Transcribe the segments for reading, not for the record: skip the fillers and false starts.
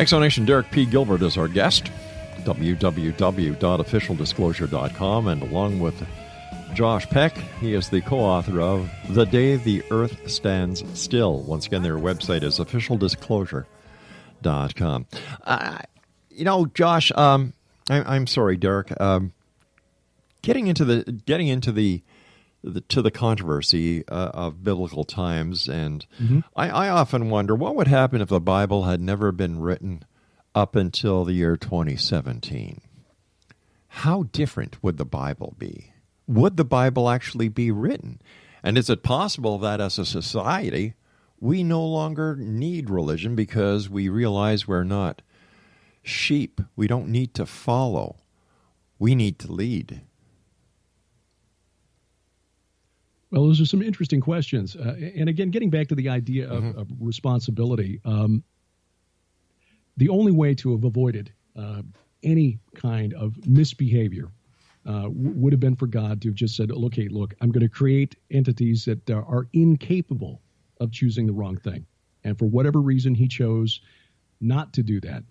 Exonation Derek P. Gilbert is our guest. www.officialdisclosure.com, and along with Josh Peck, he is the co-author of The Day the Earth Stands Still. Once again, their website is officialdisclosure.com. Josh, I'm sorry, Derek. Getting into the controversy of biblical times, and I often wonder what would happen if the Bible had never been written up until the year 2017. How different would the Bible be? Would the Bible actually be written? And is it possible that as a society, we no longer need religion because we realize we're not sheep? We don't need to follow. We need to lead. Well, those are some interesting questions. And again, getting back to the idea of responsibility, the only way to have avoided any kind of misbehavior would have been for God to have just said, okay, look, I'm going to create entities that are incapable of choosing the wrong thing. And for whatever reason, he chose not to do that.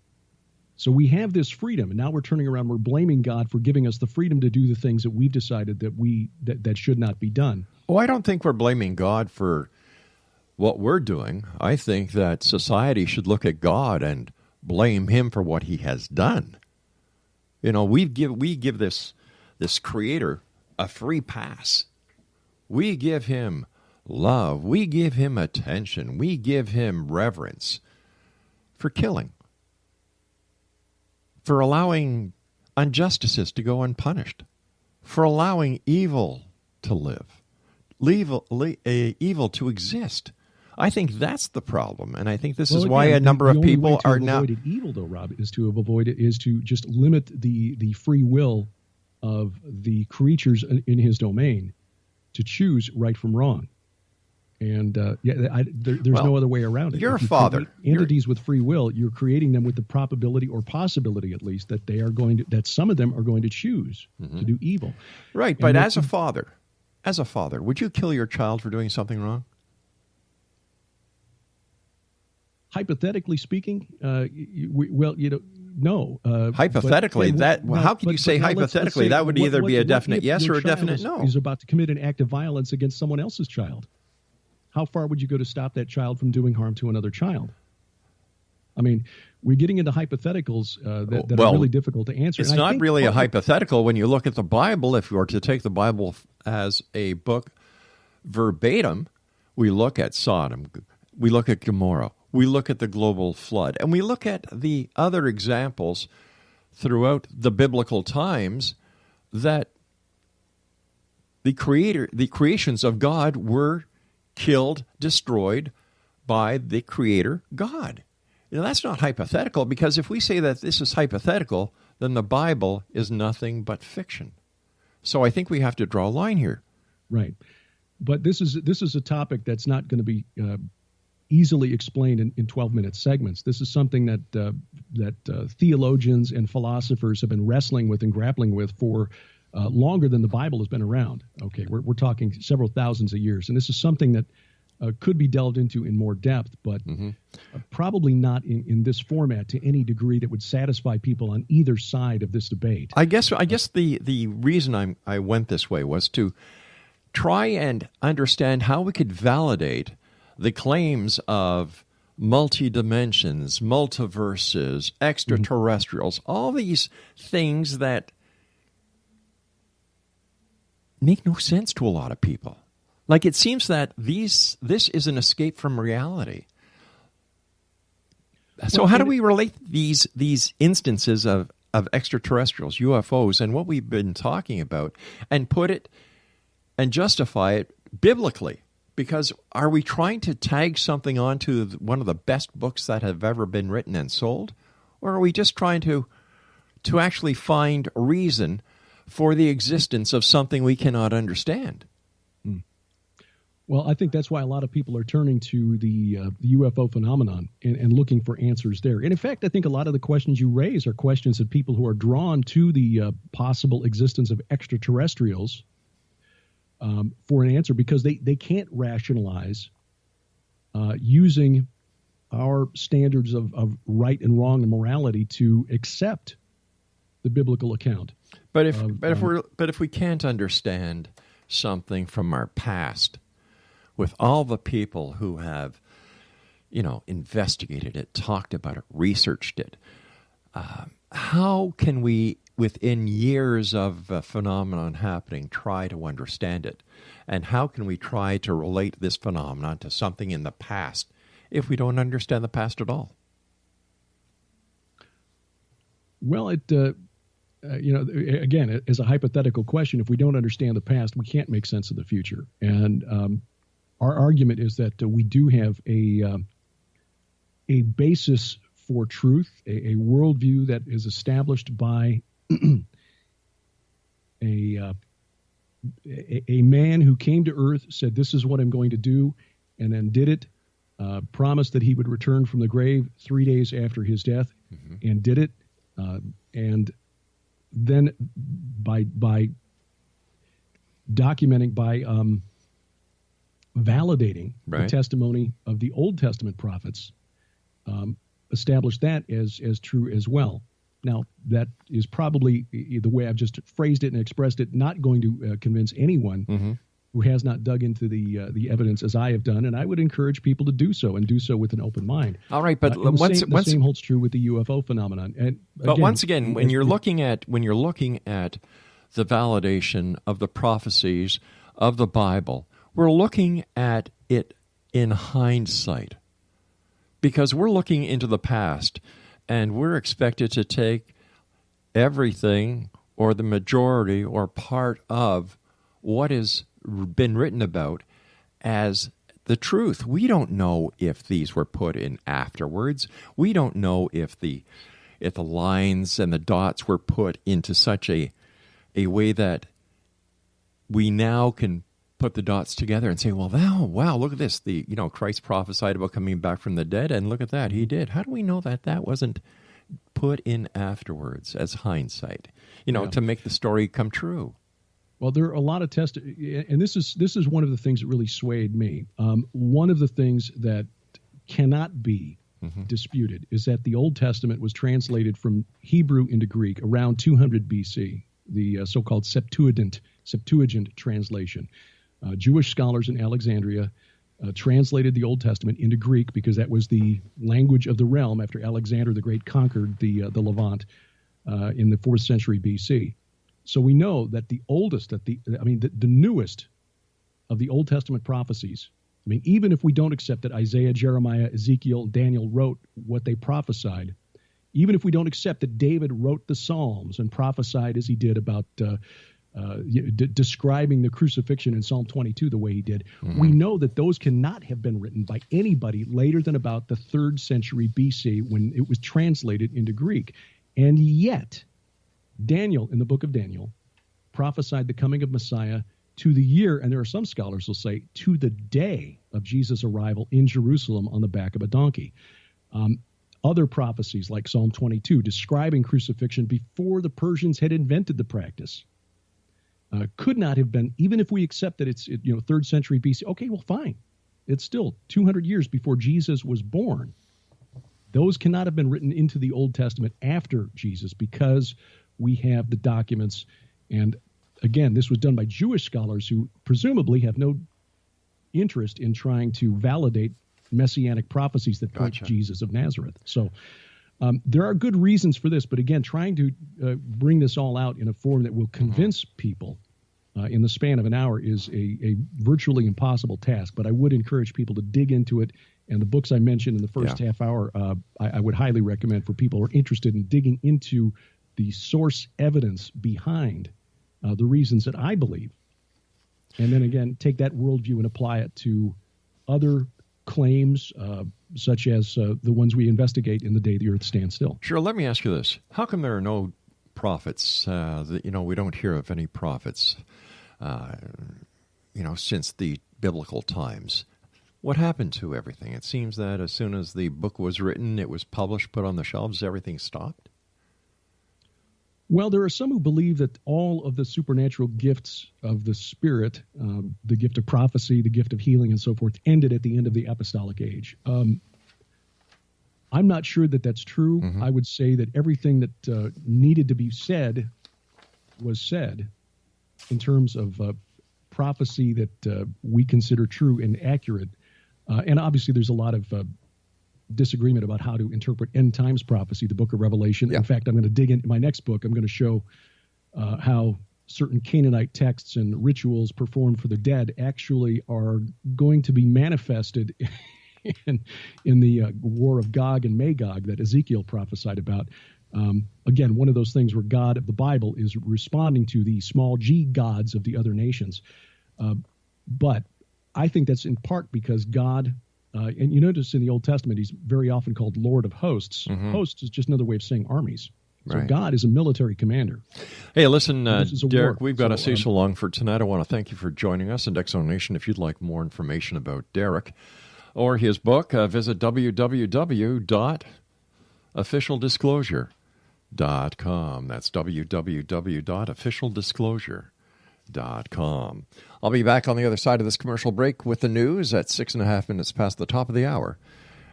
So we have this freedom, and now we're turning around, we're blaming God for giving us the freedom to do the things that we've decided that should not be done. Oh, I don't think we're blaming God for what we're doing. I think that society should look at God and blame him for what he has done. You know, we give this creator a free pass. We give him love. We give him attention. We give him reverence for killing, for allowing injustices to go unpunished, for allowing evil to live, evil to exist. I think that's the problem, and I think this is why a number of people are now. The only way to have avoided evil, though, Rob, is to have avoided is to just limit the free will of the creatures in his domain to choose right from wrong. And there's no other way around it. You're a father. Entities with free will, you're creating them with the probability or possibility, at least, that that some of them are going to choose to do evil. Right, but as a father, would you kill your child for doing something wrong? Hypothetically speaking, no. Hypothetically, how can you say hypothetically? That would either be a definite yes or a definite no. He's about to commit an act of violence against someone else's child. How far would you go to stop that child from doing harm to another child? I mean, we're getting into hypotheticals that are really difficult to answer. It's not really a hypothetical when you look at the Bible. If you were to take the Bible as a book verbatim, we look at Sodom, we look at Gomorrah, we look at the global flood, and we look at the other examples throughout the biblical times that the creations of God were killed, destroyed by the Creator God. That's not hypothetical, because if we say that this is hypothetical, then the Bible is nothing but fiction. So I think we have to draw a line here. Right. But this is a topic that's not going to be easily explained in 12-minute segments. This is something that theologians and philosophers have been wrestling with and grappling with for longer than the Bible has been around. Okay, we're talking several thousands of years, and this is something that could be delved into in more depth, but probably not in this format to any degree that would satisfy people on either side of this debate. I guess the reason I went this way was to try and understand how we could validate the claims of multi-dimensions, multiverses, extraterrestrials, all these things that make no sense to a lot of people. Like, it seems that this is an escape from reality. So how do we relate these instances of extraterrestrials, UFOs, and what we've been talking about, and put it and justify it biblically? Because are we trying to tag something onto one of the best books that have ever been written and sold? Or are we just trying to actually find reason for the existence of something we cannot understand? Well, I think that's why a lot of people are turning to the UFO phenomenon and looking for answers there. And in fact, I think a lot of the questions you raise are questions that people who are drawn to the possible existence of extraterrestrials for an answer, because they can't rationalize using our standards of right and wrong and morality to accept the biblical account. But if we can't understand something from our past, with all the people who have, investigated it, talked about it, researched it, how can we, within years of a phenomenon happening, try to understand it? And how can we try to relate this phenomenon to something in the past if we don't understand the past at all? Well, again, as a hypothetical question, if we don't understand the past, we can't make sense of the future. And our argument is that we do have a basis for truth, a worldview that is established by a man who came to earth, said, "This is what I'm going to do," and then did it, promised that he would return from the grave 3 days after his death, and did it. And then by documenting, by validating the testimony of the Old Testament prophets, established that as true as well. Now, that is probably, the way I've just phrased it and expressed it, not going to convince anyone who has not dug into the evidence as I have done, and I would encourage people to do so, and do so with an open mind. All right, but the same holds true with the UFO phenomenon. And but once again, when you're looking at the validation of the prophecies of the Bible, we're looking at it in hindsight, because we're looking into the past, and we're expected to take everything, or the majority, or part of what has been written about as the truth. We don't know if these were put in afterwards. We don't know if the lines and the dots were put into such a way that we now can put the dots together and say, well, wow, look at this. Christ prophesied about coming back from the dead, and look at that, he did. How do we know that wasn't put in afterwards as hindsight, to make the story come true? Well, there are a lot of tests, and this is one of the things that really swayed me. One of the things that cannot be disputed is that the Old Testament was translated from Hebrew into Greek around 200 BC, the so-called Septuagint translation. Jewish scholars in Alexandria translated the Old Testament into Greek because that was the language of the realm after Alexander the Great conquered the Levant in the 4th century BC. So we know that the newest of the Old Testament prophecies, even if we don't accept that Isaiah, Jeremiah, Ezekiel, Daniel wrote what they prophesied, even if we don't accept that David wrote the Psalms and prophesied as he did about describing the crucifixion in Psalm 22 the way he did, we know that those cannot have been written by anybody later than about the 3rd century BC when it was translated into Greek. And yet, Daniel, in the book of Daniel, prophesied the coming of Messiah to the year, and there are some scholars who say, to the day of Jesus' arrival in Jerusalem on the back of a donkey. Other prophecies, like Psalm 22, describing crucifixion before the Persians had invented the practice, could not have been, even if we accept that it's 3rd century BC, okay, well, fine. It's still 200 years before Jesus was born. Those cannot have been written into the Old Testament after Jesus because we have the documents. And again, this was done by Jewish scholars who presumably have no interest in trying to validate messianic prophecies that point to Jesus of Nazareth. So there are good reasons for this, but again, trying to bring this all out in a form that will convince people in the span of an hour is a virtually impossible task. But I would encourage people to dig into it. And the books I mentioned in the first half hour, I would highly recommend for people who are interested in digging into the source evidence behind the reasons that I believe. And then again, take that worldview and apply it to other claims, such as the ones we investigate in The Day the Earth Stands Still. Sure. Let me ask you this. How come there are no prophets? We don't hear of any prophets, since the biblical times. What happened to everything? It seems that as soon as the book was written, it was published, put on the shelves, everything stopped. Well, there are some who believe that all of the supernatural gifts of the Spirit, the gift of prophecy, the gift of healing, and so forth, ended at the end of the apostolic age. I'm not sure that that's true. Mm-hmm. I would say that everything that needed to be said was said in terms of prophecy that we consider true and accurate. And obviously, there's a lot of disagreement about how to interpret end times prophecy, the book of Revelation. Yeah. In fact, I'm going to dig into my next book. I'm going to show how certain Canaanite texts and rituals performed for the dead actually are going to be manifested in the war of Gog and Magog that Ezekiel prophesied about. Again, one of those things where God of the Bible is responding to the small g gods of the other nations. But I think that's in part because God, and you notice in the Old Testament, he's very often called Lord of Hosts. Mm-hmm. Hosts is just another way of saying armies. So Right. God is a military commander. Hey, listen, This is a Derek, war. we've got to So, say so long for tonight. I want to thank you for joining us. And Exo Nation, if you'd like more information about Derek or his book, visit www.officialdisclosure.com. That's www.officialdisclosure.com. I'll be back on the other side of this commercial break with the news at 6.5 minutes past the top of the hour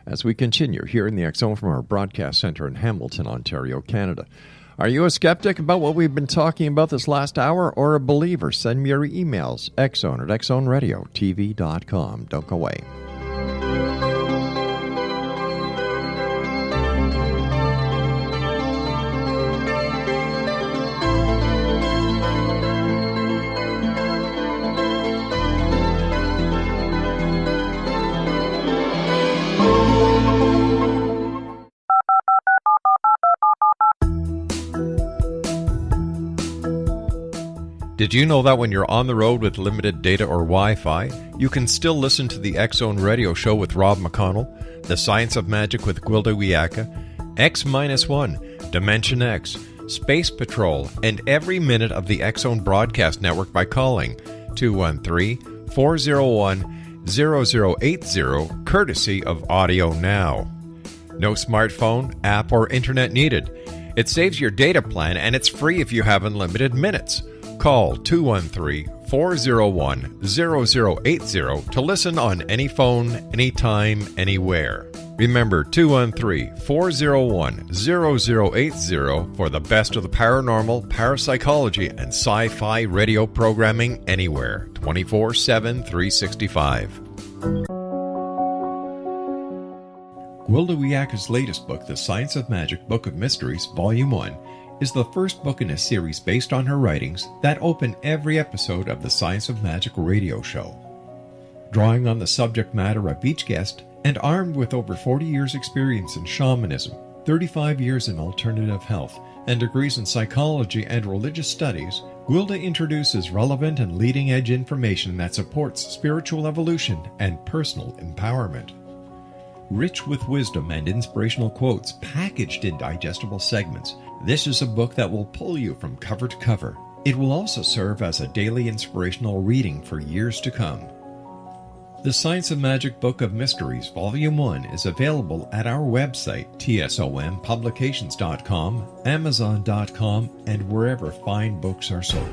as we continue here in the X Zone from our broadcast center in Hamilton, Ontario, Canada. Are you a skeptic about what we've been talking about this last hour or a believer? Send me your emails, xzone@xzoneradiotv.com. Don't go away. Did you know that when you're on the road with limited data or Wi-Fi, you can still listen to the X-Zone Radio Show with Rob McConnell, The Science of Magic with Gwilda Wiyaka, X-1, Dimension X, Space Patrol, and every minute of the X-Zone broadcast network by calling 213-401-0080, courtesy of Audio Now. No smartphone, app, or internet needed. It saves your data plan, and it's free if you have unlimited minutes. Call 213-401-0080 to listen on any phone, anytime, anywhere. Remember, 213-401-0080 for the best of the paranormal, parapsychology, and sci-fi radio programming anywhere, 24/7, 365. Gwilda Wiyaka's latest book, The Science of Magic, Book of Mysteries, Volume 1, is the first book in a series based on her writings that open every episode of the Science of Magic radio show. Drawing on the subject matter of each guest, and armed with over 40 years' experience in shamanism, 35 years in alternative health, and degrees in psychology and religious studies, Gwilda introduces relevant and leading-edge information that supports spiritual evolution and personal empowerment. Rich with wisdom and inspirational quotes packaged in digestible segments, this is a book that will pull you from cover to cover. It will also serve as a daily inspirational reading for years to come. The Science of Magic Book of Mysteries, Volume 1 is available at our website, tsompublications.com, amazon.com, and wherever fine books are sold.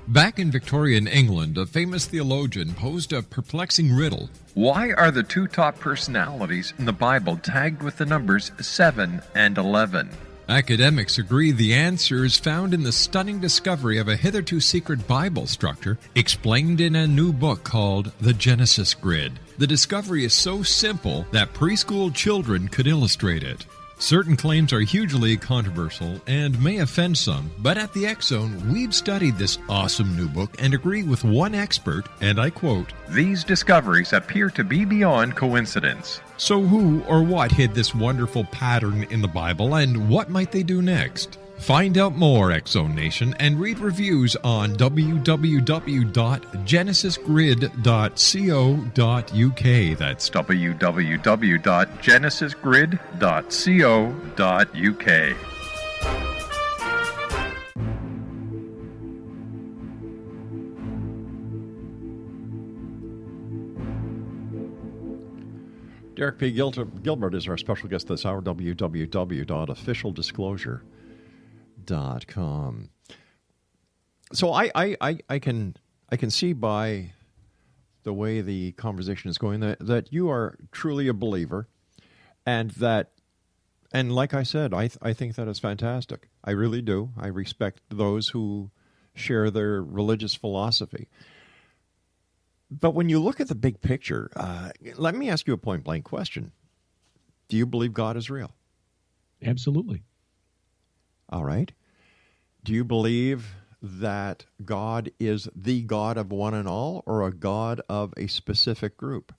Back in Victorian England, a famous theologian posed a perplexing riddle. Why are the two top personalities in the Bible tagged with the numbers 7 and 11? Academics agree the answer is found in the stunning discovery of a hitherto secret Bible structure explained in a new book called The Genesis Grid. The discovery is so simple that preschool children could illustrate it. Certain claims are hugely controversial and may offend some, but at the X-Zone, we've studied this awesome new book and agree with one expert, and I quote, "These discoveries appear to be beyond coincidence." So who or what hid this wonderful pattern in the Bible, and what might they do next? Find out more, X-Zone Nation, and read reviews on www.genesisgrid.co.uk. That's www.genesisgrid.co.uk. Derek P. Gilbert is our special guest this hour, www.officialdisclosure.com. So I can see by the way the conversation is going that you are truly a believer And like I said, I think that is fantastic. I really do. I respect those who share their religious philosophy. But when you look at the big picture, let me ask you a point-blank question. Do you believe God is real? Absolutely. All right. Do you believe that God is the God of one and all, or a God of a specific group?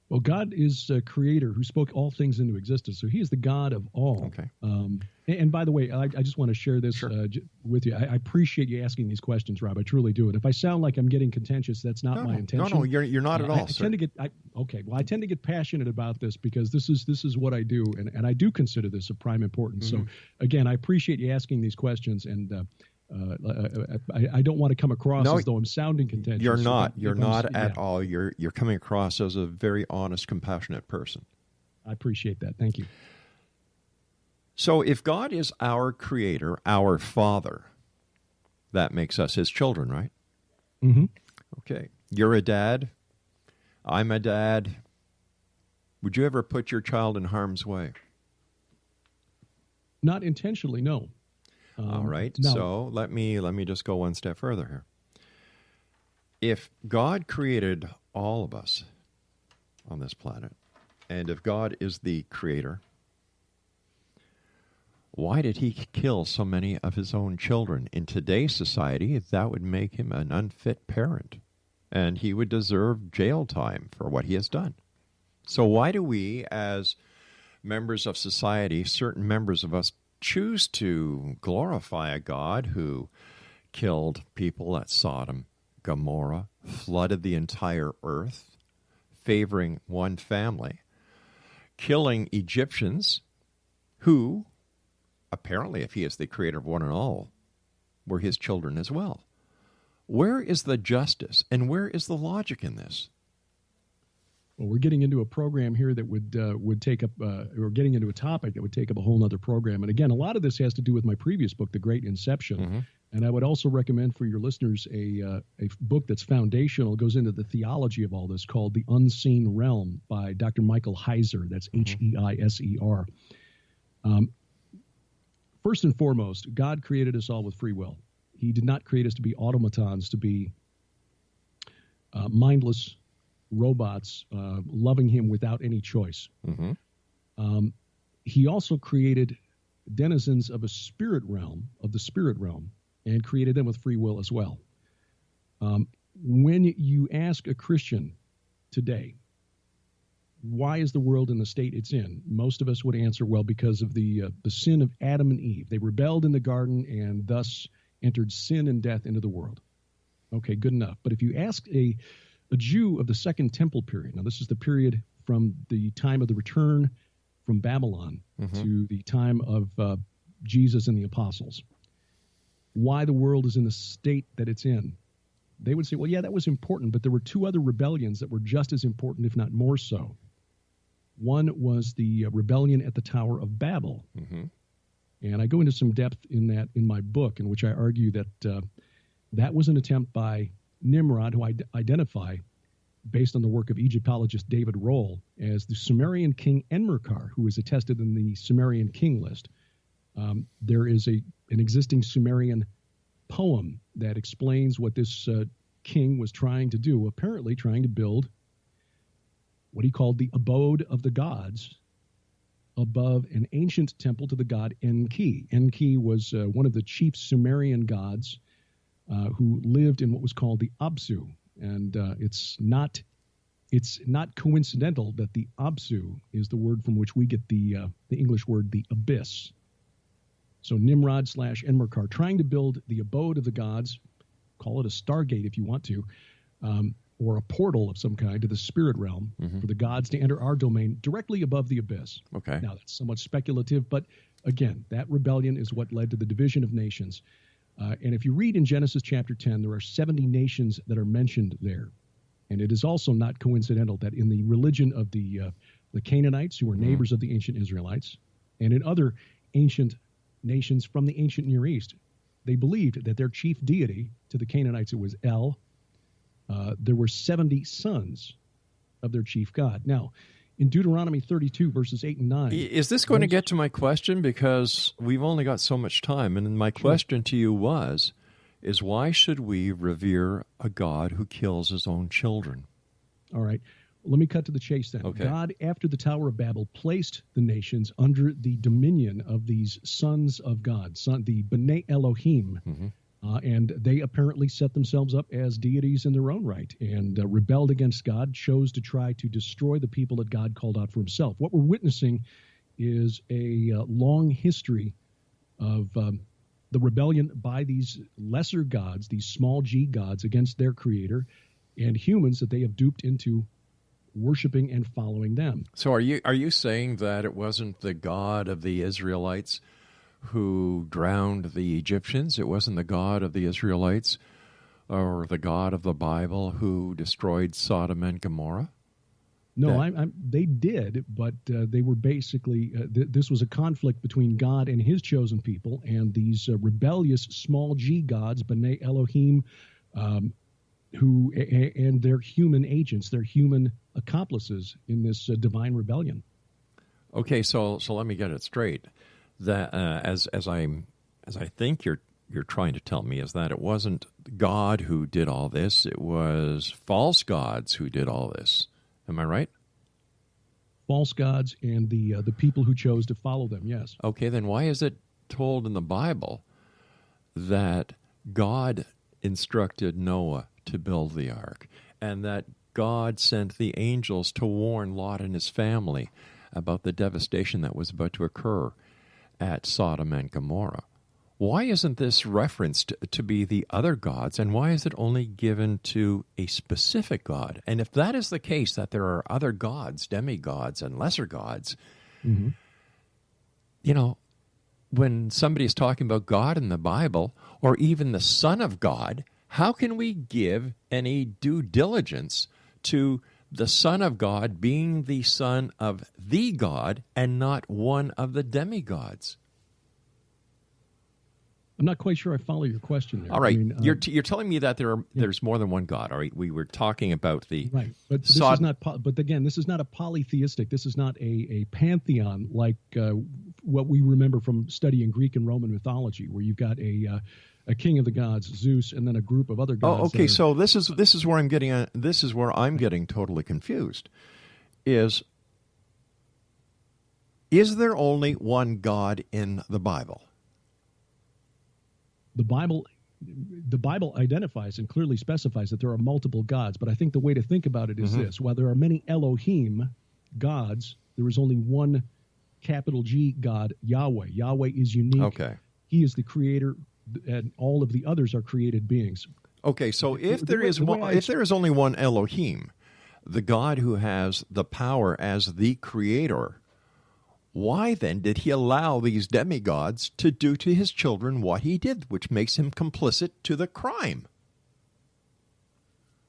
Well, God is a creator who spoke all things into existence, so he is the God of all. Okay. And by the way, I just want to share this with you. I appreciate you asking these questions, Rob. I truly do. And if I sound like I'm getting contentious, that's not my intention. No, you're not at all, sir. I tend to get passionate about this because this is what I do, and I do consider this of prime importance. Mm-hmm. So, again, I appreciate you asking these questions, and I don't want to come across as though I'm sounding contentious. You're not. You're not at all. You're coming across as a very honest, compassionate person. I appreciate that. Thank you. So if God is our creator, our father, that makes us his children, right? Mm-hmm. Okay. You're a dad. I'm a dad. Would you ever put your child in harm's way? Not intentionally, no. All right. No. So let me just go one step further here. If God created all of us on this planet, and if God is the creator, why did he kill so many of his own children? In today's society, that would make him an unfit parent, and he would deserve jail time for what he has done. So why do we, as members of society, certain members of us, choose to glorify a God who killed people at Sodom, Gomorrah, flooded the entire earth, favoring one family, killing Egyptians who, apparently, if he is the creator of one and all, were his children as well? Where is the justice and where is the logic in this? Well, we're getting into a program here that would take up, or getting into a topic that would take up a whole other program. And again, a lot of this has to do with my previous book, The Great Inception. Mm-hmm. And I would also recommend for your listeners a book that's foundational, goes into the theology of all this, called The Unseen Realm by Dr. Michael Heiser. That's Heiser. First and foremost, God created us all with free will. He did not create us to be automatons, to be mindless robots loving him without any choice. Mm-hmm. He also created denizens of the spirit realm, and created them with free will as well. When you ask a Christian today, why is the world in the state it's in? Most of us would answer, well, because of the sin of Adam and Eve. They rebelled in the garden and thus entered sin and death into the world. Okay, good enough. But if you ask a Jew of the Second Temple period, now this is the period from the time of the return from Babylon to the time of Jesus and the apostles, why the world is in the state that it's in, they would say, well, yeah, that was important, but there were two other rebellions that were just as important, if not more so. One was the rebellion at the Tower of Babel. Mm-hmm. And I go into some depth in that in my book, in which I argue that that was an attempt by Nimrod, who I identify, based on the work of Egyptologist David Rohl, as the Sumerian king Enmerkar, who is attested in the Sumerian king list. There is an existing Sumerian poem that explains what this king was trying to do, apparently trying to build what he called the abode of the gods above an ancient temple to the god Enki. Enki was one of the chief Sumerian gods who lived in what was called the Absu. And it's not coincidental that the Absu is the word from which we get the English word the abyss. So Nimrod / Enmerkar trying to build the abode of the gods, call it a stargate if you want to, or a portal of some kind to the spirit realm for the gods to enter our domain directly above the abyss. Okay. Now, that's somewhat speculative, but again, that rebellion is what led to the division of nations. And if you read in Genesis chapter 10, there are 70 nations that are mentioned there. And it is also not coincidental that in the religion of the Canaanites, who were neighbors of the ancient Israelites, and in other ancient nations from the ancient Near East, they believed that their chief deity, to the Canaanites it was El, there were 70 sons of their chief god. Now, In Deuteronomy 32, verses 8 and 9. Is this going to get to my question? Because we've only got so much time. And my question to you is why should we revere a God who kills his own children? All right. Let me cut to the chase then. Okay. God, after the Tower of Babel, placed the nations under the dominion of these sons of God, the B'nai Elohim, and they apparently set themselves up as deities in their own right and rebelled against God, chose to try to destroy the people that God called out for himself. What we're witnessing is a long history of the rebellion by these lesser gods, these small g gods, against their creator, and humans that they have duped into worshiping and following them. So are you saying that it wasn't the God of the Israelites who drowned the Egyptians? It wasn't the God of the Israelites or the God of the Bible who destroyed Sodom and Gomorrah? No, they did, but they were basically, this was a conflict between God and his chosen people, and these rebellious small g gods, B'nai Elohim, who and their human agents, their human accomplices in this divine rebellion. Okay, so let me get it straight. That as I think you're trying to tell me is that it wasn't God who did all this; it was false gods who did all this. Am I right? False gods and the people who chose to follow them. Yes. Okay, then why is it told in the Bible that God instructed Noah to build the ark, and that God sent the angels to warn Lot and his family about the devastation that was about to occur at Sodom and Gomorrah? Why isn't this referenced to be the other gods, and why is it only given to a specific god? And if that is the case, that there are other gods, demigods, and lesser gods, you know, when somebody is talking about God in the Bible, or even the Son of God, how can we give any due diligence to the Son of God being the Son of the God and not one of the demigods? I'm not quite sure I follow your question there. All right, you're telling me that there's more than one God. All right, we were talking about the right, but this is not. But again, this is not a polytheistic. This is not a pantheon like what we remember from studying Greek and Roman mythology, where you've got a king of the gods, Zeus, and then a group of other gods. Oh, okay. So this is where I'm getting. This is where I'm getting totally confused. Is there only one God in the Bible? The Bible identifies and clearly specifies that there are multiple gods, but I think the way to think about it is this: while there are many Elohim gods, there is only one capital G God, Yahweh. Yahweh is unique. Okay. He is the creator, and all of the others are created beings. Okay, so if there is only one Elohim, the God who has the power as the creator, why then did he allow these demigods to do to his children what he did, which makes him complicit to the crime?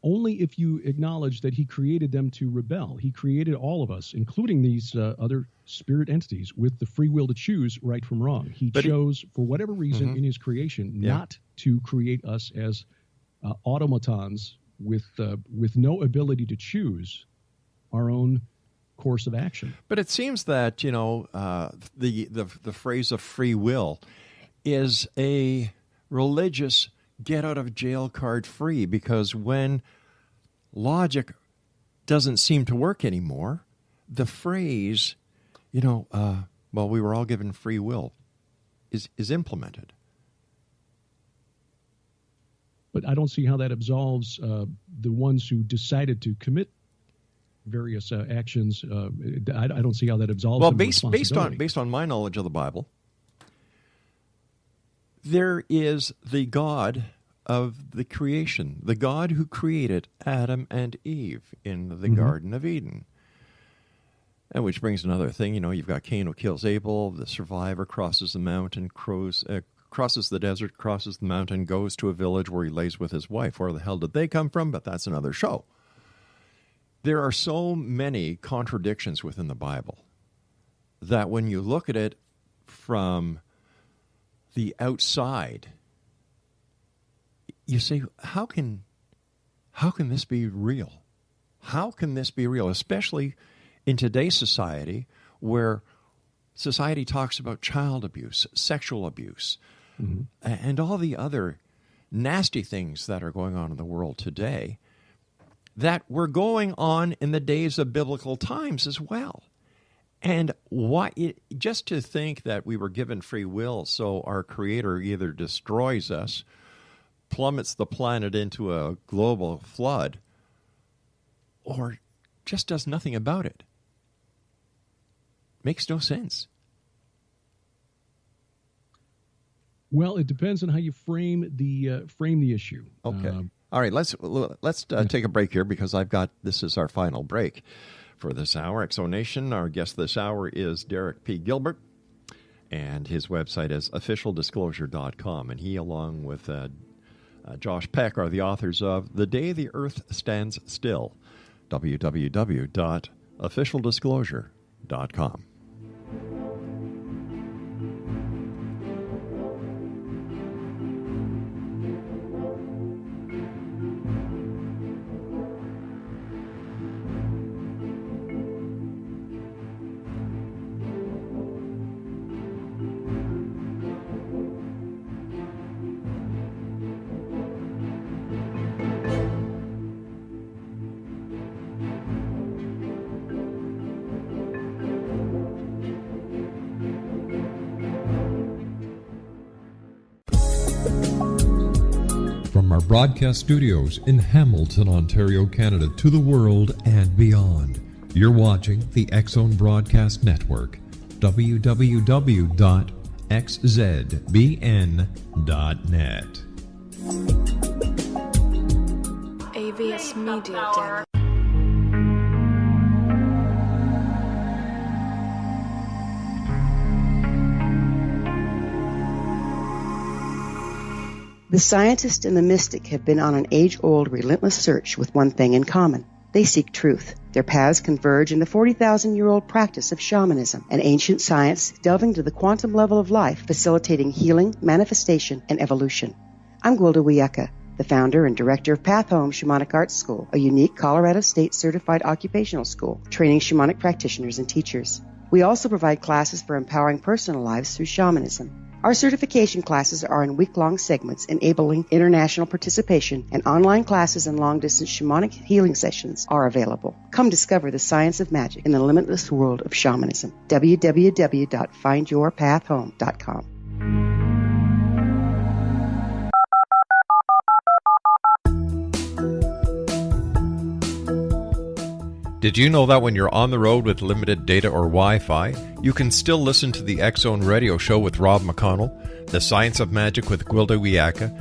Only if you acknowledge that he created them to rebel. He created all of us, including these other spirit entities, with the free will to choose right from wrong. He chose, for whatever reason in his creation, not to create us as automatons with no ability to choose our own course of action. But it seems that, the phrase of free will is a religious get-out-of-jail card free, because when logic doesn't seem to work anymore, the phrase, we were all given free will is implemented. But I don't see how that absolves the ones who decided to commit various actions. I don't see how that absolves them of responsibility. Based on my knowledge of the Bible, there is the God of the creation, the God who created Adam and Eve in the Garden of Eden. And which brings another thing, you've got Cain who kills Abel, the survivor crosses the mountain, crosses the desert, crosses the mountain, goes to a village where he lays with his wife. Where the hell did they come from? But that's another show. There are so many contradictions within the Bible that when you look at it from the outside, you say, how can this be real? How can this be real? Especially in today's society, where society talks about child abuse, sexual abuse, and all the other nasty things that are going on in the world today, that were going on in the days of biblical times as well. And just to think that we were given free will, so our Creator either destroys us, plummets the planet into a global flood, or just does nothing about it. Makes no sense. Well, it depends on how you frame the issue. Okay. All right. Let's take a break here, because this is our final break for this hour. Exonation. Our guest this hour is Derek P. Gilbert, and his website is officialdisclosure.com. And he, along with Josh Peck, are the authors of The Day the Earth Stands Still. www.officialdisclosure.com. Broadcast studios in Hamilton, Ontario, Canada, to the world and beyond. You're watching the X-Zone Broadcast Network, www.xzbn.net. AVS Media Demo. The scientist and the mystic have been on an age-old, relentless search with one thing in common. They seek truth. Their paths converge in the 40,000-year-old practice of shamanism, an ancient science delving to the quantum level of life, facilitating healing, manifestation, and evolution. I'm Gwilda Wiyaka, the founder and director of Path Home Shamanic Arts School, a unique Colorado State-certified occupational school, training shamanic practitioners and teachers. We also provide classes for empowering personal lives through shamanism. Our certification classes are in week-long segments enabling international participation, and online classes and long-distance shamanic healing sessions are available. Come discover the science of magic in the limitless world of shamanism. www.findyourpathhome.com. Did you know that when you're on the road with limited data or Wi-Fi, you can still listen to the X-Zone Radio Show with Rob McConnell, The Science of Magic with Gwilda Wiyaka,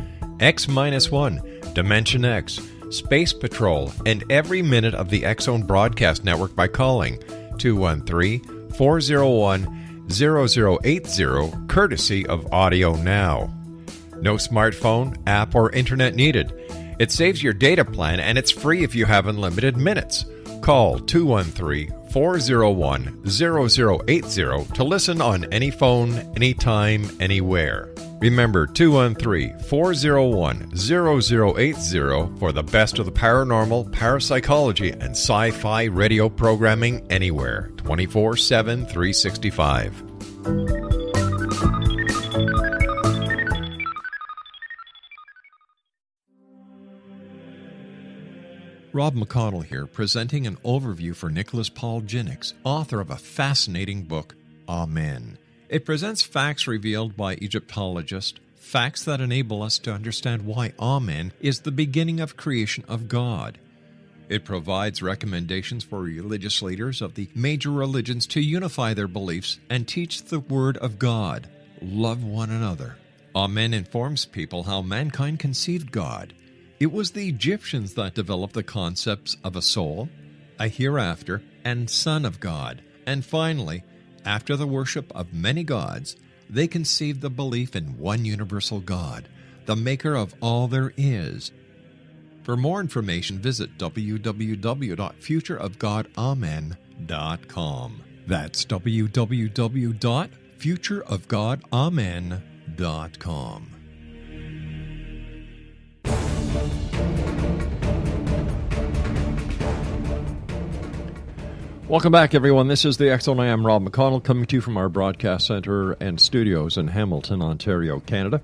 X-1, Dimension X, Space Patrol, and every minute of the X-Zone Broadcast Network by calling 213-401-0080, courtesy of Audio Now. No smartphone, app, or internet needed. It saves your data plan, and it's free if you have unlimited minutes. Call 213-401-0080 to listen on any phone, anytime, anywhere. Remember, 213-401-0080 for the best of the paranormal, parapsychology, and sci-fi radio programming anywhere, 24/7, 365. Rob McConnell here, presenting an overview for Nicholas Paul Jennings, author of a fascinating book, Amen. It presents facts revealed by Egyptologists, facts that enable us to understand why Amen is the beginning of creation of God. It provides recommendations for religious leaders of the major religions to unify their beliefs and teach the Word of God. Love one another. Amen informs people how mankind conceived God. It was the Egyptians that developed the concepts of a soul, a hereafter, and Son of God. And finally, after the worship of many gods, they conceived the belief in one universal God, the maker of all there is. For more information, visit www.futureofgodamen.com. That's www.futureofgodamen.com. Welcome back, everyone. This is the X Zone. I am Rob McConnell, coming to you from our broadcast center and studios in Hamilton, Ontario, Canada.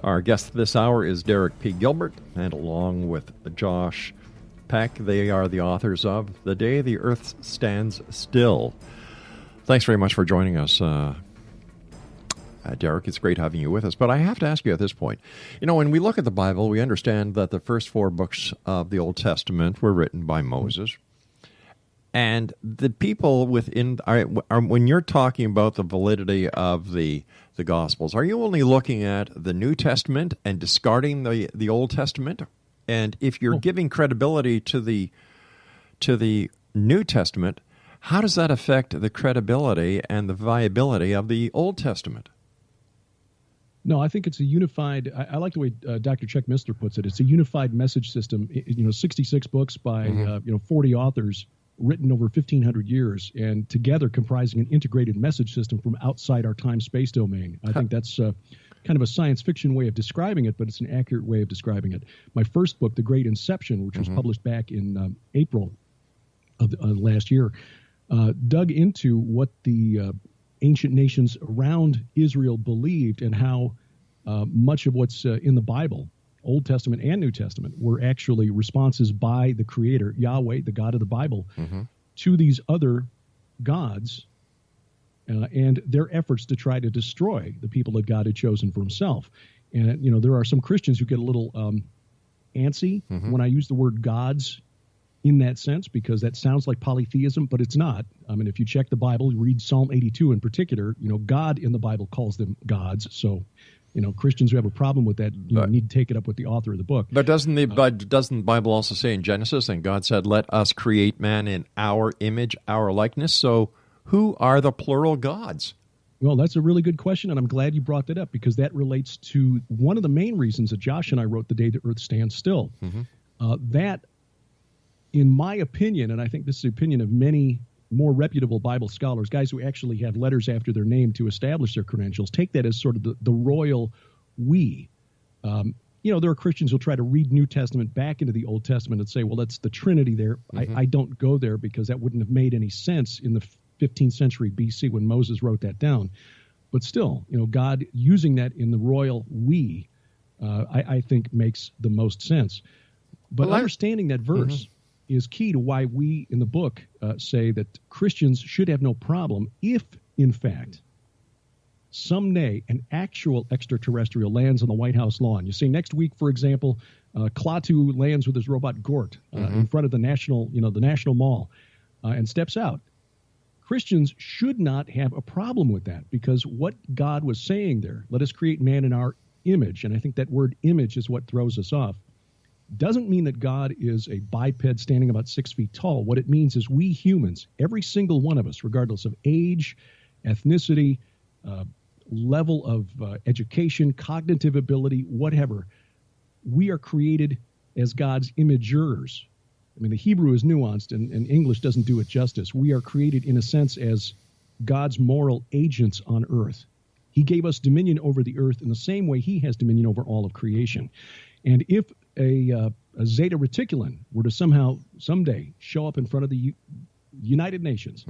Our guest this hour is Derek P. Gilbert, and along with Josh Peck, they are the authors of The Day the Earth Stands Still. Thanks very much for joining us, Derek. It's great having you with us. But I have to ask you at this point, when we look at the Bible, we understand that the first 4 books of the Old Testament were written by Moses. And the people within, when you're talking about the validity of the Gospels, are you only looking at the New Testament and discarding the Old Testament? And if you're giving credibility to the New Testament, how does that affect the credibility and the viability of the Old Testament? No, I think it's a unified. I like the way Dr. Chuck Missler puts it. It's a unified message system. 66 books by 40 authors, written over 1,500 years, and together comprising an integrated message system from outside our time-space domain. I think that's kind of a science fiction way of describing it, but it's an accurate way of describing it. My first book, The Great Inception, which was published back in April of last year, dug into what the ancient nations around Israel believed and how much of what's in the Bible, Old Testament and New Testament, were actually responses by the Creator, Yahweh, the God of the Bible, to these other gods and their efforts to try to destroy the people that God had chosen for himself. And, there are some Christians who get a little antsy when I use the word gods in that sense, because that sounds like polytheism, but it's not. I mean, if you check the Bible, you read Psalm 82 in particular, God in the Bible calls them gods. So, Christians who have a problem with that need to take it up with the author of the book. But doesn't the Bible also say in Genesis, and God said, "Let us create man in our image, our likeness"? So who are the plural gods? Well, that's a really good question, and I'm glad you brought that up, because that relates to one of the main reasons that Josh and I wrote The Day the Earth Stands Still. That, in my opinion, and I think this is the opinion of many more reputable Bible scholars, guys who actually have letters after their name to establish their credentials, take that as sort of the royal we. There are Christians who'll try to read New Testament back into the Old Testament and say, well, that's the Trinity there. I don't go there, because that wouldn't have made any sense in the 15th century BC when Moses wrote that down. But still, God using that in the royal we, I think makes the most sense. But understanding that verse is key to why we in the book say that Christians should have no problem if, in fact, someday an actual extraterrestrial lands on the White House lawn. You say next week, for example, Klaatu lands with his robot Gort in front of the National Mall and steps out. Christians should not have a problem with that, because what God was saying there, let us create man in our image, and I think that word image is what throws us off, doesn't mean that God is a biped standing about 6 feet tall. What it means is we humans, every single one of us, regardless of age, ethnicity, level of education, cognitive ability, whatever, we are created as God's imagers. I mean, the Hebrew is nuanced, and English doesn't do it justice. We are created, in a sense, as God's moral agents on earth. He gave us dominion over the earth in the same way he has dominion over all of creation. And if a Zeta Reticulan were to someday show up in front of the United Nations,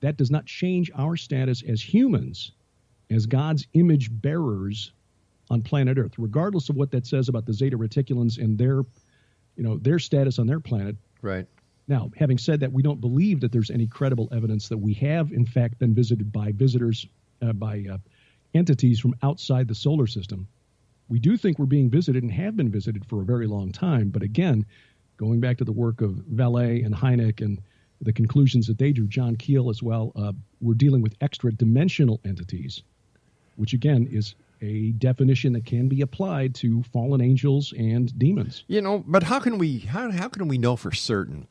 that does not change our status as humans, as God's image bearers on planet Earth, regardless of what that says about the Zeta Reticulans and their status on their planet. Right. Now, having said that, we don't believe that there's any credible evidence that we have, in fact, been visited by visitors, by entities from outside the solar system. We do think we're being visited and have been visited for a very long time. But again, going back to the work of Vallée and Hynek and the conclusions that they drew, John Keel as well, we're dealing with extra-dimensional entities, which again is a definition that can be applied to fallen angels and demons. But how can we know for certain?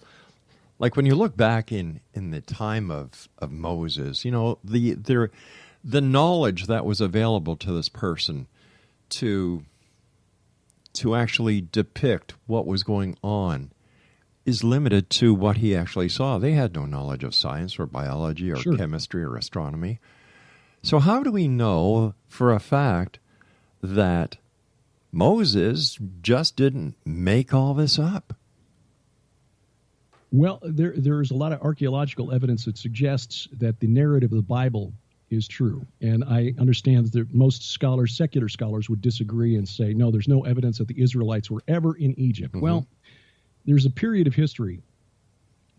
Like when you look back in the time of Moses, the knowledge that was available to this person to actually depict what was going on is limited to what he actually saw. They had no knowledge of science or biology or chemistry or astronomy. So how do we know for a fact that Moses just didn't make all this up? Well, there's a lot of archaeological evidence that suggests that the narrative of the Bible is true. And I understand that most scholars, secular scholars, would disagree and say, no, there's no evidence that the Israelites were ever in Egypt. Mm-hmm. Well, there's a period of history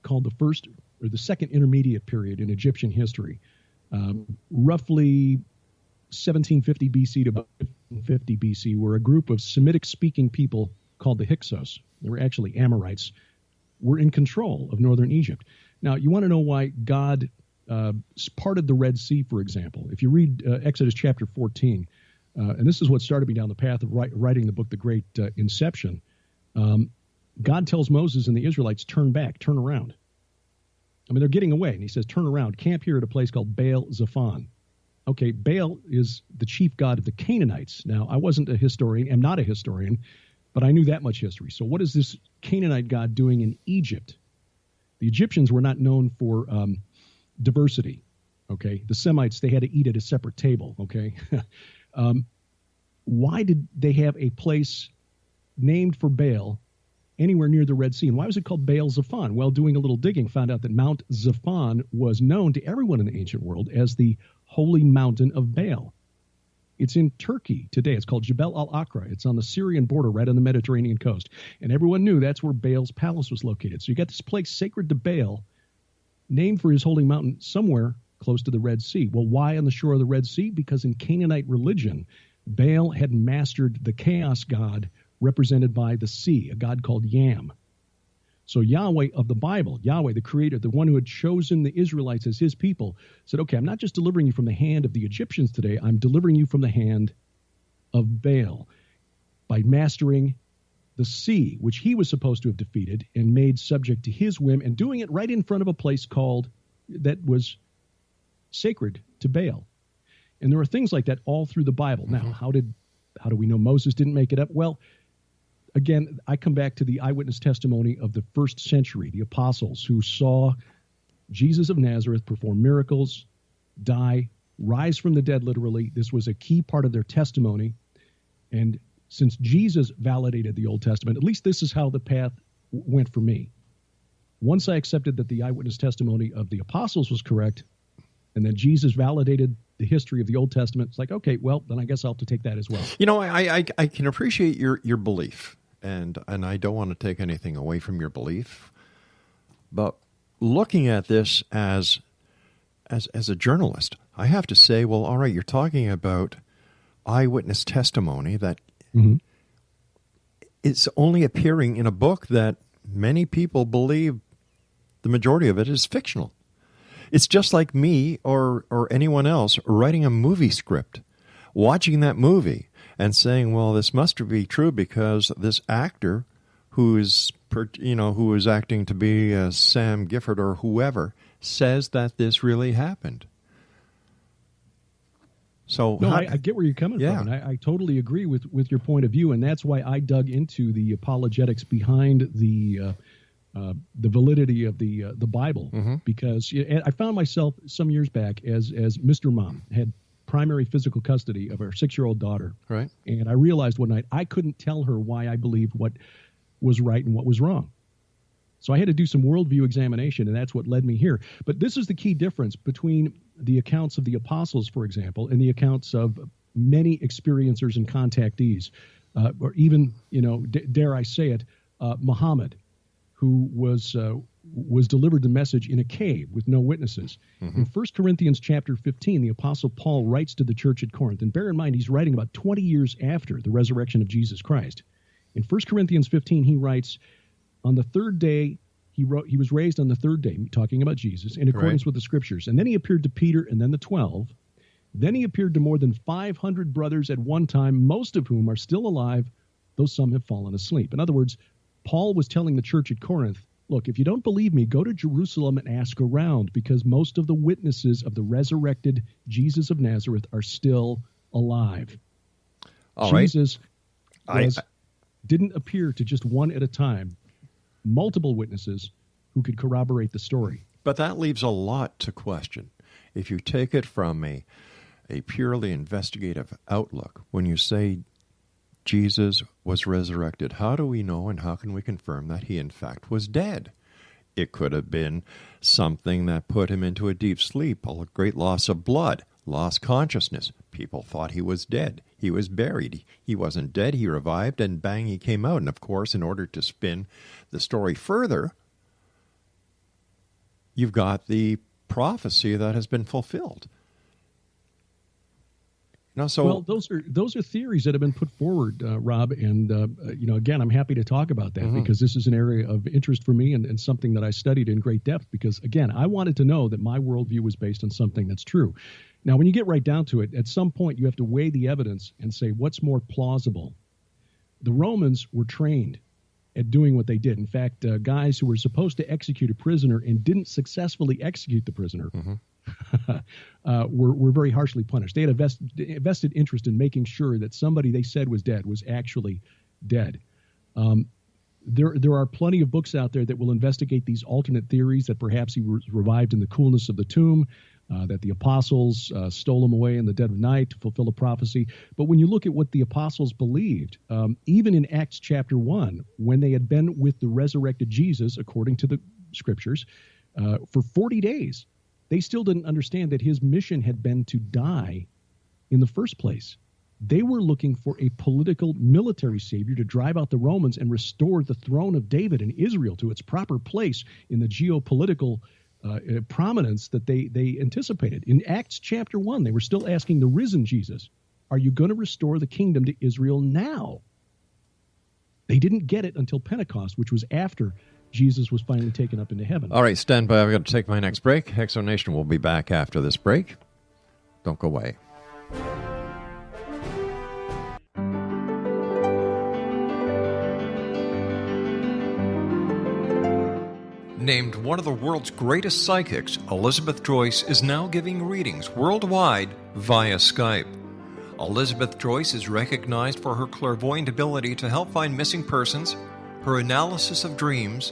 called the second intermediate period in Egyptian history, roughly 1750 BC to 1550 BC, where a group of Semitic-speaking people called the Hyksos, they were actually Amorites, were in control of northern Egypt. Now, you want to know why God parted the Red Sea, for example. If you read Exodus chapter 14, and this is what started me down the path of writing the book, The Great Inception, God tells Moses and the Israelites, turn back, turn around. I mean, they're getting away, and he says, turn around, camp here at a place called Baal Zephon. Okay, Baal is the chief god of the Canaanites. Now, I wasn't a historian, am not a historian, but I knew that much history. So what is this Canaanite god doing in Egypt? The Egyptians were not known for diversity, okay? The Semites, they had to eat at a separate table, okay? Why did they have a place named for Baal anywhere near the Red Sea? And why was it called Baal Zephon? Well, doing a little digging, found out that Mount Zephon was known to everyone in the ancient world as the holy mountain of Baal. It's in Turkey today. It's called Jebel al-Akra. It's on the Syrian border, right on the Mediterranean coast. And everyone knew that's where Baal's palace was located. So you got this place sacred to Baal, named for his holy mountain, somewhere close to the Red Sea. Well, why on the shore of the Red Sea? Because in Canaanite religion, Baal had mastered the chaos god represented by the sea, a god called Yam. So Yahweh of the Bible, Yahweh, the creator, the one who had chosen the Israelites as his people, said, okay, I'm not just delivering you from the hand of the Egyptians today, I'm delivering you from the hand of Baal by mastering the sea, which he was supposed to have defeated and made subject to his whim, and doing it right in front of a place that was sacred to Baal. And there are things like that all through the Bible. Mm-hmm. Now, how do we know Moses didn't make it up? Well, again, I come back to the eyewitness testimony of the first century, the apostles who saw Jesus of Nazareth perform miracles, die, rise from the dead, literally. This was a key part of their testimony. And since Jesus validated the Old Testament, at least this is how the path went for me. Once I accepted that the eyewitness testimony of the apostles was correct, and then Jesus validated the history of the Old Testament, it's like, okay, well, then I guess I'll have to take that as well. You know, I can appreciate your belief, and I don't want to take anything away from your belief, but looking at this as a journalist, I have to say, well, all right, you're talking about eyewitness testimony that mm-hmm. is only appearing in a book that many people believe the majority of it is fictional. It's just like me or anyone else writing a movie script, watching that movie and saying, well, this must be true because this actor who is acting to be Sam Gifford or whoever says that this really happened. So no, I get where you're coming from. And I totally agree with your point of view, and that's why I dug into the apologetics behind the validity of the Bible, mm-hmm. because I found myself some years back as Mr. Mom had primary physical custody of our 6-year-old daughter, right? And I realized one night I couldn't tell her why I believed what was right and what was wrong. So I had to do some worldview examination, and that's what led me here. But this is the key difference between the accounts of the apostles, for example, and the accounts of many experiencers and contactees, or even, dare I say it, Muhammad, who was delivered the message in a cave with no witnesses. Mm-hmm. In 1 Corinthians chapter 15, the Apostle Paul writes to the church at Corinth, and bear in mind he's writing about 20 years after the resurrection of Jesus Christ. In 1 Corinthians 15, he writes, on the third day, he was raised on the third day, talking about Jesus, in accordance with the Scriptures. And then he appeared to Peter and then the 12. Then he appeared to more than 500 brothers at one time, most of whom are still alive, though some have fallen asleep. In other words, Paul was telling the church at Corinth, look, if you don't believe me, go to Jerusalem and ask around, because most of the witnesses of the resurrected Jesus of Nazareth are still alive. Jesus didn't appear to just one at a time, multiple witnesses who could corroborate the story. But that leaves a lot to question. If you take it from a purely investigative outlook, when you say Jesus was resurrected, how do we know and how can we confirm that he in fact was dead? It could have been something that put him into a deep sleep, a great loss of blood, lost consciousness. People thought he was dead. He was buried. He wasn't dead. He revived, and bang, he came out. And, of course, in order to spin the story further, you've got the prophecy that has been fulfilled. Well, those are theories that have been put forward, Rob, and again, I'm happy to talk about that because this is an area of interest for me and something that I studied in great depth. Because again, I wanted to know that my worldview was based on something that's true. Now, when you get right down to it, at some point you have to weigh the evidence and say what's more plausible. The Romans were trained at doing what they did. In fact, guys who were supposed to execute a prisoner and didn't successfully execute the prisoner. Were very harshly punished. They had a vested interest in making sure that somebody they said was dead was actually dead. There are plenty of books out there that will investigate these alternate theories that perhaps he was revived in the coolness of the tomb, that the apostles stole him away in the dead of night to fulfill a prophecy. But when you look at what the apostles believed, even in Acts chapter 1, when they had been with the resurrected Jesus, according to the scriptures, for 40 days, they still didn't understand that his mission had been to die in the first place. They were looking for a political military savior to drive out the Romans and restore the throne of David in Israel to its proper place in the geopolitical prominence that they anticipated. In Acts chapter 1, they were still asking the risen Jesus, are you going to restore the kingdom to Israel now? They didn't get it until Pentecost, which was after Jesus was finally taken up into heaven. All right, stand by. I've got to take my next break. Exonation will be back after this break. Don't go away. Named one of the world's greatest psychics, Elizabeth Joyce is now giving readings worldwide via Skype. Elizabeth Joyce is recognized for her clairvoyant ability to help find missing persons, her analysis of dreams,